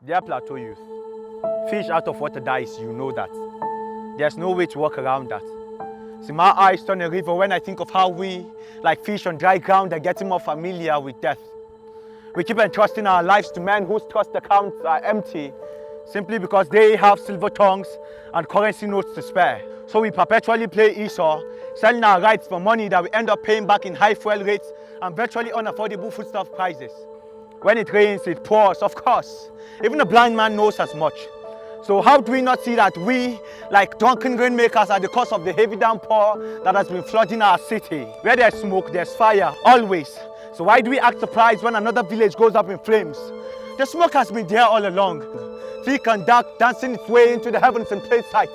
Dear Plateau Youth, fish out of water dies, you know that. There's no way to walk around that. See, my eyes turn a river when I think of how we, like fish on dry ground, are getting more familiar with death. We keep entrusting our lives to men whose trust accounts are empty, simply because they have silver tongues and currency notes to spare. So we perpetually play Esau, selling our rights for money that we end up paying back in high fuel rates and virtually unaffordable foodstuff prices. When it rains, it pours, of course. Even a blind man knows as much. So how do we not see that we, like drunken rainmakers, are the cause of the heavy downpour that has been flooding our city? Where there's smoke, there's fire, always. So why do we act surprised when another village goes up in flames? The smoke has been there all along, thick and dark, dancing its way into the heavens in plain sight.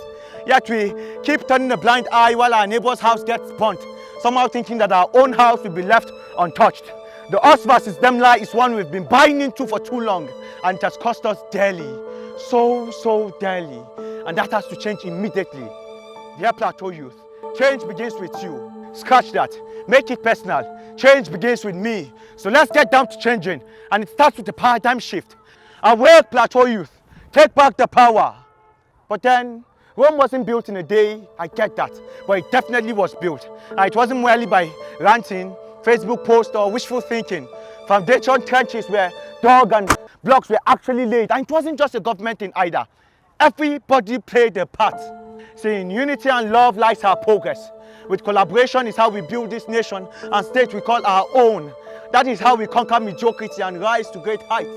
Yet we keep turning a blind eye while our neighbor's house gets burnt, somehow thinking that our own house will be left untouched. The us versus them lie is one we've been buying into for too long, and it has cost us dearly, so dearly, and that has to change immediately. Dear Plateau Youth, change begins with you. Scratch that, make it personal. Change begins with me. So let's get down to changing, and it starts with a paradigm shift. Awake, Plateau Youth, take back the power. But then, Rome wasn't built in a day, I get that, but it definitely was built. And it wasn't merely by ranting, Facebook posts or wishful thinking. Foundation trenches where dug and blocks were actually laid, and it wasn't just a government thing either. Everybody played a part. See, in unity and love lies our progress. With collaboration is how we build this nation and state we call our own. That is how we conquer mediocrity and rise to great heights.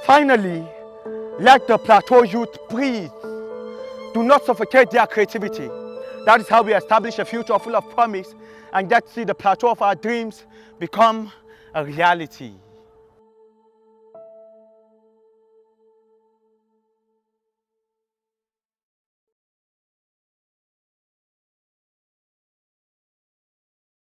Finally, let the Plateau Youth breathe. Do not suffocate their creativity. That is how we establish a future full of promise and get to see the plateau of our dreams become a reality.